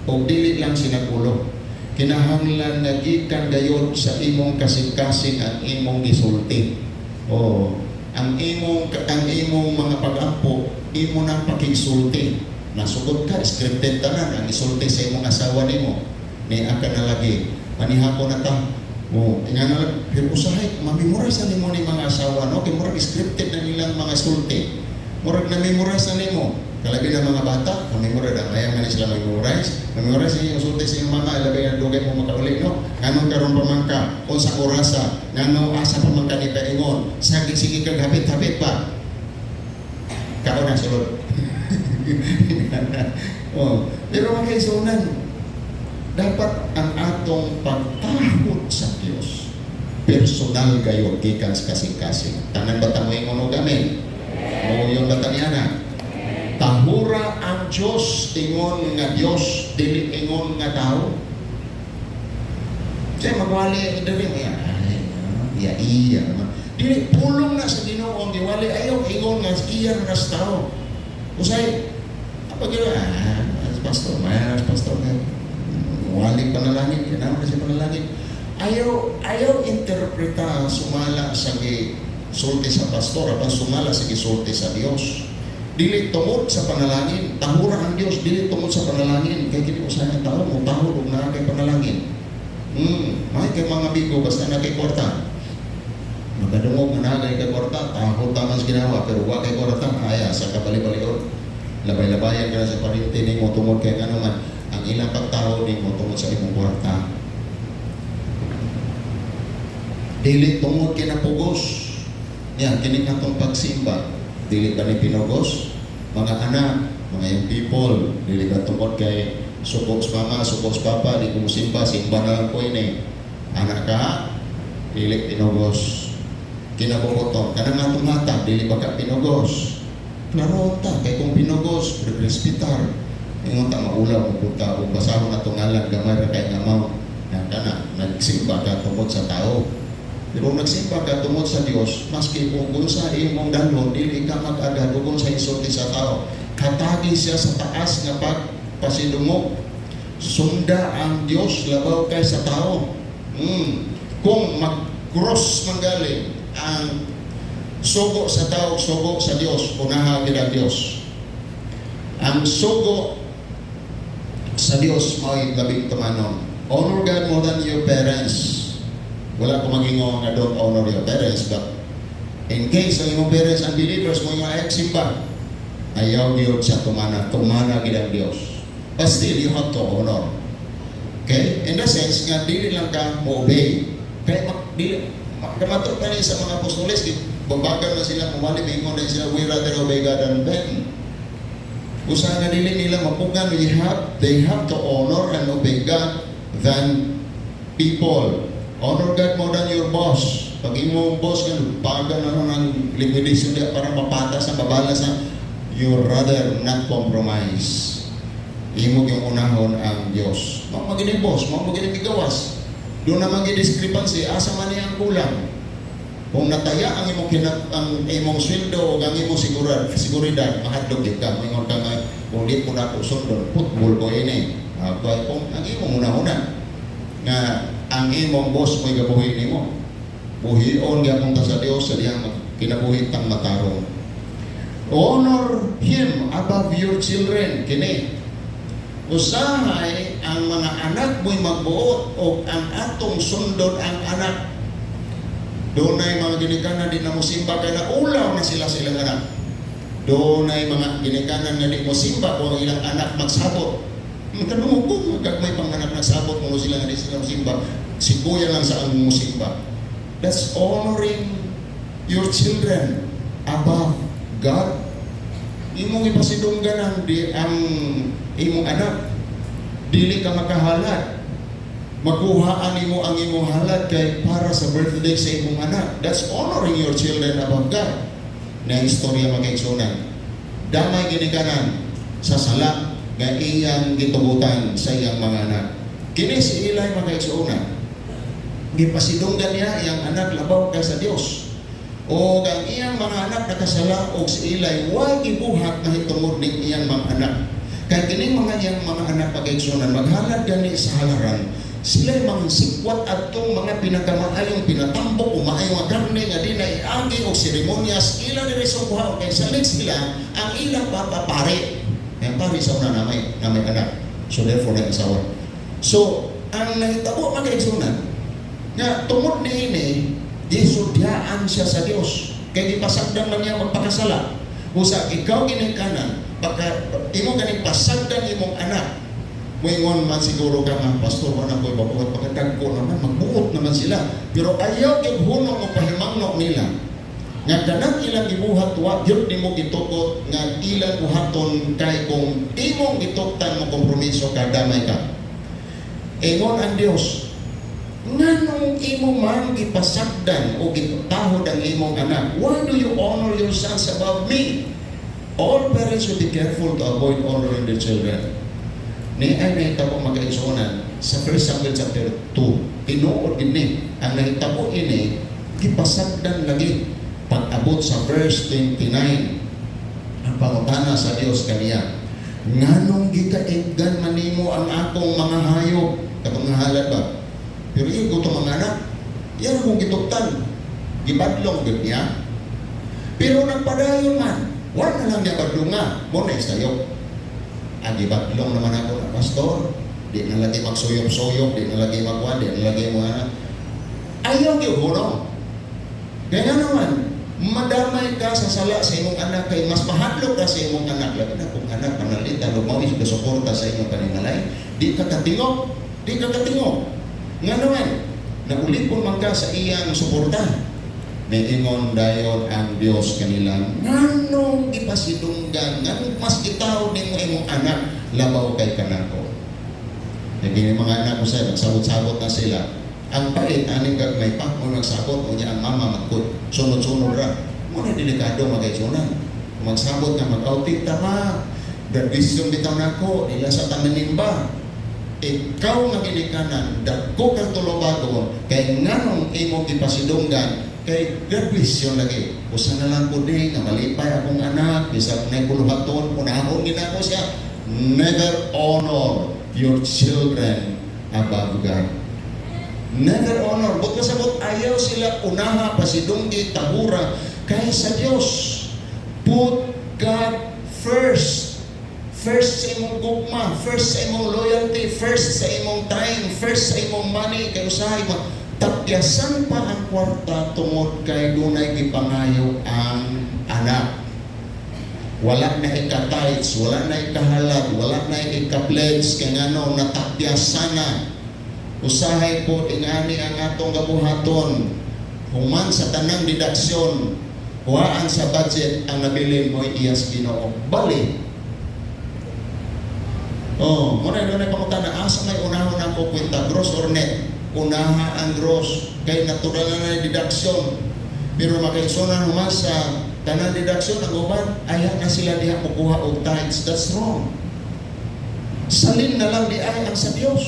o dili lang sinakulo. Kinahanglan nga gikan gayud sa imong kasing-kasing ang imong gisulti. O ang imong mga pag-ampo imo nang pakisulti. Nasugod ka, scripted tanan ang isulti sa imong asawa nimo. Ni aka na lagi manihapon na ta. O, nga na pero usahay, mamemorize na nimo ni mga asawa, no? Kaya murag scripted na nilang mga sulti. Murag na memorize na nimo. Kalabi ng mga bata, memorize na ayaw man sila memorize. Memorize niyo sulti sa iyong mama, labi ang dugay mo makauli, no? Nganong karon pa man ka, unsa orasa, nganong asa pa man ka ni paingon, sige kag hapit-hapit pa. Kao na sulod. Oh, pero mga kaisunan, dapat ang atong pagtahod sa Dios personal kayo gikan sa kasing-kasing. Tanan ba tamoy mo gamin? O yung batanyana. Tahura ang Diyos ingon nga Diyos dili ingon nga tao. Kaya magwali dili iya dili pulong na sa Ginoo ang giwali ayaw ingon nga iya nga sa tao. Usay apa gila pastor wali panalangin yan naman kasi panalangin ayaw interpreta sumala sa sulti sa pastor apan sumala sa sulti sa Dios. Dili tungod sa panalangin, tahura ang Dios dili tungod sa panalangin. Kaya kini usahay ng tao mo tahod og naa kay panalangin. May kay mga bigo basta na kay kwarta. Magdungog nga naa kay kwarta, tahod taman sa ginawa pero wa kay kwarta aya sa kabali-balion. Labay-labayan ka na sa parinti nimo tungod kay ano man ang ilang pagtahod nimo tungod sa imong kwarta. Dili tungod kay napugos. Yan kini katong pagsimba. Dili ka ni pinugos, mga anak, mga young people, dili ka tungkol kay supos mama, supos papa, di ko simba na lang ko ini. Anak ka, dili pinugos. Kinabukoton, kanang atong hatag, dili ba ka pinugos. Klaro ta, kay kung pinugos, respetar. Ingon ta maulaw, magpunta, kung basahon na ngalan, gamay ra kay ngamaw. Nagsimba ka tungkol sa tao. Pero nagsimba ka tungod sa Dios, maski kung sa imong dalon, dili ka mag-agad kung sa isulti sa tao. Hatagi siya sa taas nga pagpasidungog. Sunda ang Dios labaw kay sa tao. Kung mag-cross manggaling ang sugo sa tao, sugo sa Dios, unaha gid ang Dios. Ang sugo sa Dios mao'y labing tumanon. Honor God more than your parents. Wala ko magingo nga don't honor your parents, but in case ang imong parents unbelievers mo yung simba, ayaw Diyos sa tumana gid ang Dios. But still, you have to honor. Okay? In the sense nga, dili lang ka mo-obey. Kaya kamatot na rin sa mga apostoles, babagan na sila, mawali, bingon na sila, we rather obey God than men. Usaha nga dili nila mapugan, they have to honor and obey God than people. Honor God more than your boss. Pag imong boss nga paga na ng liquidation dia para mapatas ang babalas na you rather not compromise. Imo yung unahon ang Dios. Mao magini boss, mao magini bigawas. Doon na magi-discrepancy asa man ang kulang. Kung nataya ang imong sweldo o ang imong seguridad, mahadlok gyud ka. Moingon ka nga kung di ko na ko sundon, football ko ini. Kung ang imong una-una nga ang imong boss mo'y gabuhin nimo. Buhion gyapon ta sa Dios sa diyang kinabuhi tang matarong. Honor Him above your children. Kini usahay ang mga anak mo'y magbuot o ang atong sundod ang anak. Doon ay mga ginikanan din na musimba kaya na ulaw na silang anak. Doon ay mga ginikanan na di musimba kung ang ilang anak magsabot. Tanong ko, may panganak nagsabot mo sila nga di sila musimba. Si kuya lang sa ang musimba. That's honoring your children above God. Imong ipasidunggan ang imong anak. Dili ka makahalad. Magkuhaan imo ang imong halad kay para sa birthday sa imong anak. That's honoring your children above God. Na istorya magkaigsunan. Damay ginikanan sa sala nga iyang gitubutan sa iyang mga anak. Kini si Eli magkaigsunan. Gipasidunggan niya iyang anak labaw kay sa Dios. O ang iyang mga anak nakasala og si Eli wa gibuhat na hitungod ning iyang mga anak. Kay kining mga iyang mga anak pagkaigsunan maghalad gani sa halaran. Sila mga sikwat atong mga pinagamaayong pinatambok o maayong karne nga di na iagi o seremonyas ilang niresukuha o kay salit sila ang ilang papapare. Ang pare sa una namay anak. So therefore na asawa. So ang nahitabo magkaigsunan nga tungod ni ini isudyaan siya sa Dios kay gipasagdan man niya magpakasala Usa ikaw ginikanan, pagka imo ganing pasagdan imong anak. Moingon man siguro ka nga, pastor, wala ko ibabuhat, pagkatagko naman, magbuot naman sila. Pero ayaw yung hunong o pahimangnok nila. Nga kanang ilang ibuhat, yun di mo gitukot, nga ilang buhaton kay kung imong gituktan mo kompromiso ka, damay ka. Ingon ang Diyos, nga nung imo man gipasagdan o gitahod ang imong anak, why do you honor your sons above me? All parents should be careful to avoid honoring their children. Ni ay nahitabo magkaigsunan sa 1 Samuel chapter 2. Tinuod ini ang nahitabo ini gipasagdan lagi pag-abot sa verse 29. Ang pangutana sa Dios kaniya, nganong gikaiggan manimo ang akong mga hayop? Katong halad ba? Pero yung gutong mga anak, yan akong gituktan. Gibadlong gud niya. Pero nagpadayon man, wala na lang niya badlunga. Muna isayo. Gibadlong naman ako na, pastor. Di na lagi magsuyop-suyop, di na lagi magwan, di na lagi mga ayaw yung hunong. Kaya nga naman, madamay ka sa sala sa imong anak, kay mas mahadlok ka sa imong anak. Labi na kung anak, panalita, lumawis ka suporta sa inyong panimalay. Di ka katingog. Di ka katingog. Nga naman, naulipon man ka sa iyang suporta. May ingon dayon ang Dios kanilang, nganong ipasidunggan, nganong mas itaw din mo imong anak, labaw kay kanako. Naging mga anak ko sa nagsabot-sabot na sila. Ang pait, aning gagmay pa, kung nagsabot, o niya ang mama magkut, sunod-sunod ra. Muna delikado magkaisunan. Magsabot na mag-outing, tama. Dadwisyon bitaw na ko, nila sa tamanimba. Ikaw nga ginikanan, dagko kang tulobago, kay nganong imong ipasidunggan, kay graduation lagi. Usa na lang po din, nga malipay akong anak, bisag na kuluhaton, unahon ginako siya. Never honor your children above God. Never honor. But kasabot, ayaw sila unaha, pasidunggi, tabura, kay sa Diyos. Put God first. First sa imong gugma, first sa imong loyalty, first sa imong time, first sa imong money, kay usahay mo. Tapyasan pa ang kwarta tungod kay dunay gipangayo ang anak. Wala na ika-tights, wala na ikahalad, wala na ika-pledge, kay ngano natapyasan na. Usahay po ingani ang atong gabuhaton. Human sa tanang didaksyon, huwaan sa budget ang nabilin mo iyas Ginoo. Bali. Muna doon ay pangutana, asa may unahon ako kwenta, gross or net? Unaha ang gross, kay natural na deduction. Pero makaisunan human sa tanang deduction, ang uban, ayaw na sila diha kukuha og tithes. That's wrong. Salin na lang di ay ang sa Dios.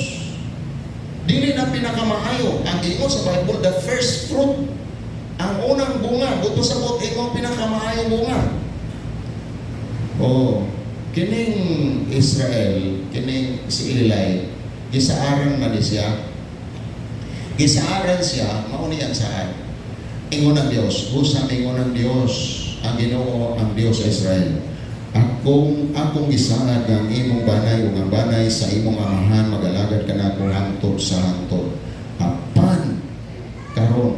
Dili na pinakamaayo. Ang ingon sa Bible, the first fruit, ang unang bunga, buto sa bot, ingon pinakamaayo bunga. Kining Israel, kining si Eli, gisaaran na siya. Gisaaran siya, mauni ang saan. Ingon ang Diyos, usang ingon ang Diyos, ang Ginoo ang Diyos sa Israel. Akong gisaad ang imong banay o ang banay sa imong amahan, magalagad ka na kung hangtod sa hangtod. Apan, karon,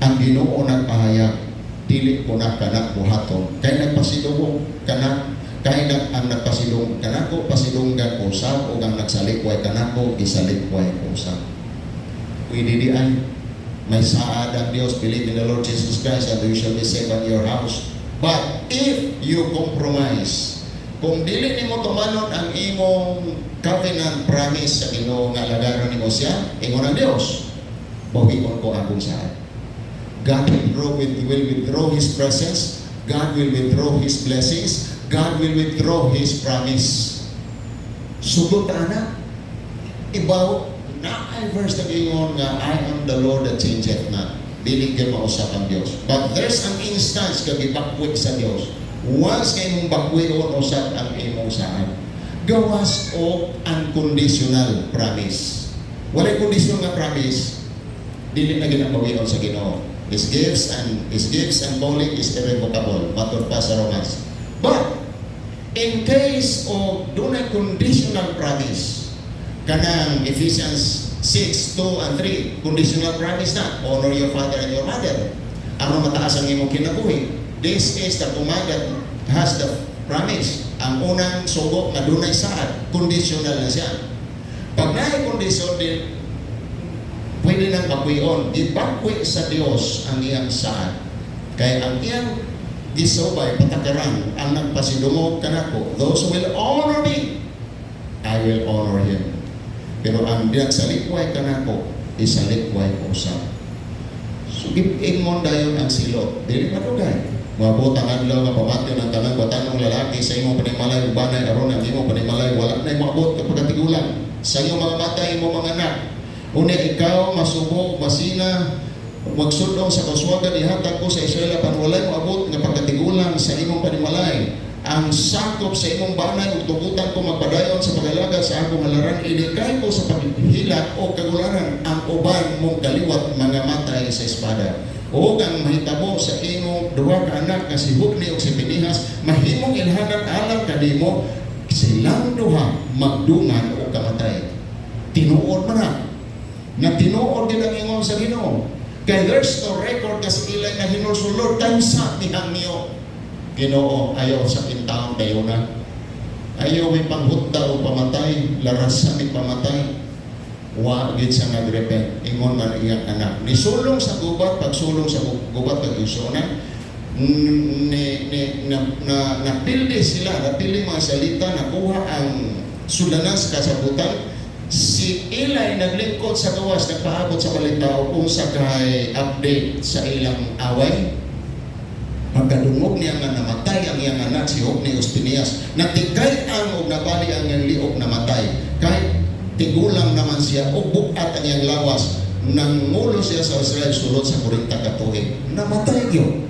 ang Ginoo nagpahayag, dili ko na kanak buhaton. Kaya nagpasidugong kanak, kaya ang nagpasidong kanako, pasidunggan ko usap, o ang nagsalikway kanako, isalikway ko usap. Uididian, may saad ang Diyos, believe in the Lord Jesus Christ and you shall be saved in your house. But if you compromise, kung dili nimo tumanon ang imong covenant promise sa Ginoo nga lagaron nimo siya, ingon ang Dios, bawion ko akong saad. God will withdraw His presence, God will withdraw His blessings, God will withdraw His promise. Sugot ana, ibaw na ay verse na gingon nga, I am the Lord that changeth not. Binigyan mausap ang Diyos. But there's an instance kag ibakwit sa Diyos. Once kay mong bakwion usap ang imong saan, gawas o unconditional promise. Walay conditional nga promise, dili na ginabawion sa Ginoo. His gifts and calling is irrevocable. Matur pa sa Romans. But in case of dunay conditional promise, kanang Ephesians 6, 2, and 3, conditional promise na, honor your father and your mother. Ang mataas ang imong kinabuhi, This is the command that has the promise. Ang unang sugo na dunay saad, conditional na siya. Pag naikondisyon din, pwede nang pakuyon. Ipakwi sa Dios ang iyang saad. Kaya ang iyang gisubay, patakaran, ang nagpasidungog kanako, those who will honor me, I will honor him. Pero ang diyan sa likway kanako, isalikway ko sa. So, give mo dayon ang silot. Dili madugay. Mabot ang adlaw nga pamatyo ng tanang batanong lalaki sa imong panimalay, ubanay aron ang imong panimalay, wala na mabot kapag katigulan. Sa iyong mga mata, imong mga anak. Una ikaw, masubok, masina, magsudong sa kaswagan, ihatag ko sa Israel, panwalay mo abot nga pagkatigulan sa imong panimalay. Ang sakop sa imong banay, utugutan ko magpadayon sa pag-alaga sa akong halaran, inikay ko sa paghilat o kagularan ang uban mong kaliwat mga matay sa espada. O ang mahitabo sa imong duwa ka anak nga si Hugni o si Pinihas, mahimong ilhanang alam kadimo, silang duha magdungan o kamatay. Tinuod man na tinuod din ang ingon sa Ginoo. Kaya there's no record kasi ilan na hinusulod tansa ni Hangyo. Ginoo, ayaw sa kintaon kayo na. Ayaw may panghutta o pamatay, larasan may pamatay. Wagid sa nagrepent, ingon man iyang anak. Nisulong sa gubat, pagsulong sa gubat, pag-usunan, napili sila, napili mga salita, nakuha ang sulanas kasabutan. Si Eli naglingkod sa gawas, nagpaabot sa balitaw kung sa kay update sa ilang away. Pagkadungog niya nga namatay ang iyang anak si Hugni Ospinias. Natigay ang o nabali ang iyang liok namatay. Kahit tigulang naman siya o bukat ang iyang lawas. Nangulo siya sa Israel sulod sa 40 katuig. Namatay yun.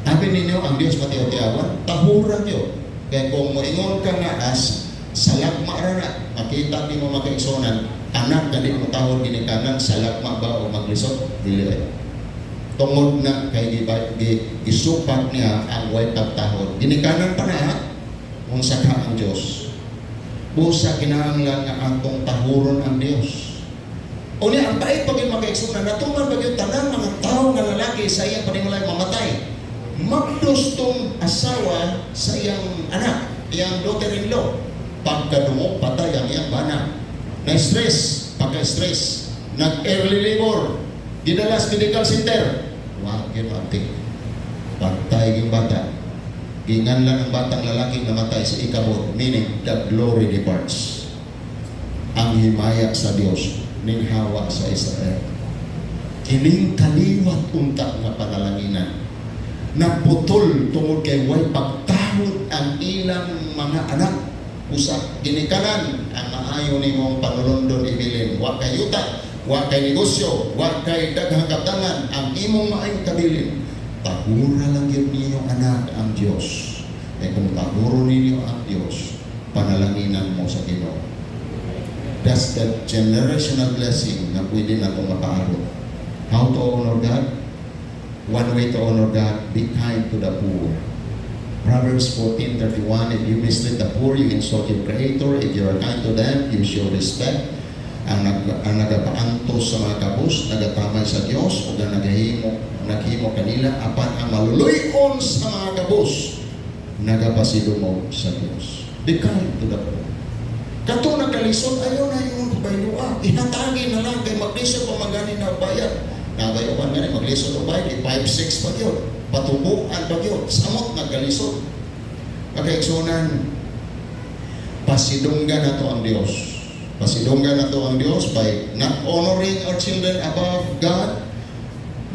Sabi ninyo, ang Diyos matiyaw-tiyawan, tahuran yun. Kaya kung moingon ka nga as salagma rana, makita di mo makaiksonan, anak galit mo tahon ginikanan, salagma ba o maglisod? Dili. Tungod na kay isupak niya ang way pagtahod. Ginikanan pa na, kung saka ang Diyos. Busa kinahanglan nga atong tahuron ang Diyos. O niya, ang bait pag yung makaiksunan, natuman pag yung tanang mga tao nga lalaki sa iyang panimalay mamatay. Magdustong asawa sa iyang anak, iyang daughter-in-law. Pagkadungog, patay ang iyang bana. Na-stress, pagka-stress. Nag-early labor. Dinalas medical center. Wag yun mati. Patay yung bata. Gingan lang ang batang lalaki namatay sa ikabot. Meaning, the glory departs. Ang himaya sa Diyos ninghawa sa Israel. Kining kaliwat unta nga panalanginan. Naputol tungod kay way pagtahod ang ilang mga anak. Usa ginikanan ang maayo ni mong panulundon ibilin. Wa kay yuta, wa kay negosyo, wa kay daghang kaptangan ang imong maayong kabilin. Tahura lang yun ninyong anak ang Diyos. Eh kung tahuro ninyo ang Diyos, panalanginan mo sa Ginoo. That's the generational blessing na pwede na itong mapaabot. How to honor God? One way to honor God, be kind to the poor. Proverbs 14:31, if you mistreat the poor, you insult your Creator. If you are kind to them, you show respect. Ang nagapaantos sa mga kabus, nagatamay sa Diyos, o naghimo kanila, apan ang maluluyon sa mga kabus, nagapasidumog sa Diyos. Be kind to the poor. Kato nagkalisod, ayaw na yung baylua. Ihatagi na lang, kay maglisod pa magani na bayad. Nagayawan nga rin, maglisod o bayad, 5-6 pa yun. Patubuan pa yun. Samot nagkalisod. Pagkaiksunan, pasidunggan na to ang Diyos. Pasidunggan na to ang Diyos by not honoring our children above God.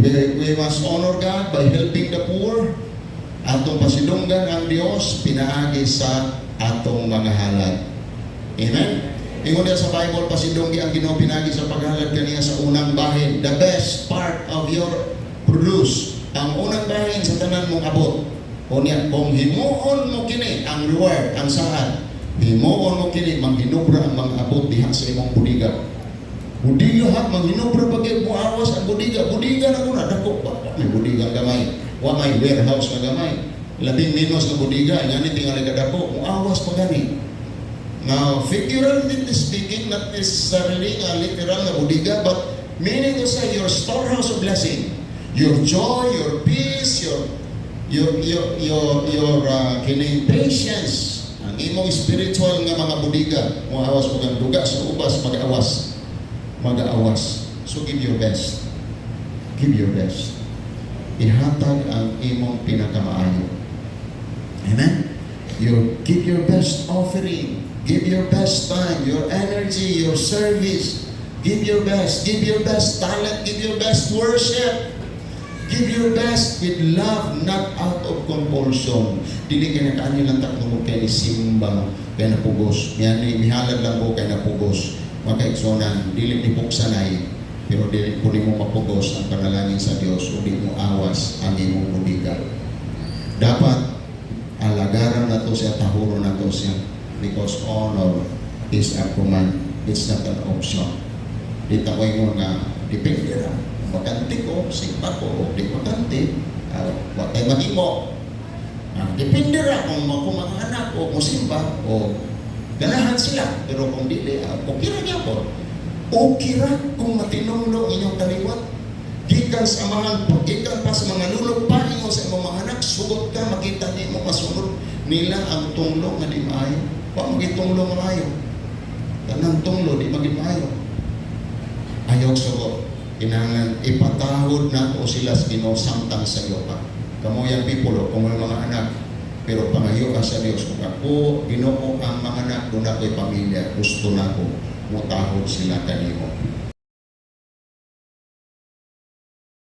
We must honor God by helping the poor. Atong pasidunggan ang Diyos, pinaagi sa atong mga halad. Amen? Ingon niya sa Bible, pasidunggi ang Ginoo pinagi sa paghalad kaniya sa unang bahin. The best part of your produce. Ang unang bahin sa tanan mong abot. O niya, kung himuon mo kini, ang reward, ang saan, himuon mo kini, manghinubra ang mga abot diha sa imong budiga. Budiga ha, manghinubra pag mo awas ang budiga. Budiga na muna, dako pa. May budiga gamay. Wa may warehouse na gamay. Labing minus na budiga, nga ni tingali kadako, mo awas pa gani. Now, figuratively speaking, not necessarily literal na budiga, but meaning to say, your storehouse of blessing, your joy, your peace, your kining patience, ang imong spiritual nga mga budiga, mo awas mo kang duga sa ubas, mag-awas. So give your best. Give your best. Ihatag ang imong pinakamaayo. Amen? You give your best offering. Give your best time, your energy, your service. Give your best. Give your best talent. Give your best worship. Give your best with love, not out of compulsion. Dili kay nakaanyo lang takno kay ni simba kay napugos. Yan ni mihalad lang ko kay napugos. Makaigsonan, dili ni puksanay. Pero dili po mo mapugos ang panalangin sa Dios o di mo awas ang imong budiga. Dapat alagaran na to siya, tahuro na to siya. Because honor is a command. It's not an option. Di takoy mo nga, depende lang. Maganti ko, sigpa ko, o di maganti. Wag tayo mahimo. Depende lang kung mga anak o musimba o ganahan sila. Pero kung dili, okay ra niya po. Okay ra kung matinulong inyong kaliwat. Gikan sa mga gikan pa sa mga lulog pa inyo sa imong mga anak, sugot ka, makita niyo mo masunod nila ang tunglong nga di maayo. Wa magitunglo maayo. Tanang tunglo di magimayo. Ayaw sugot. Kinahanglan ipatahod na o sila sa Ginoo samtang sa iyo pa. Kamuyan people kung may mga anak, pero pangayo ka sa Dios kung ako Ginoo ang mga anak, doon ako'y pamilya, gusto na ko mutahod sila kanimo.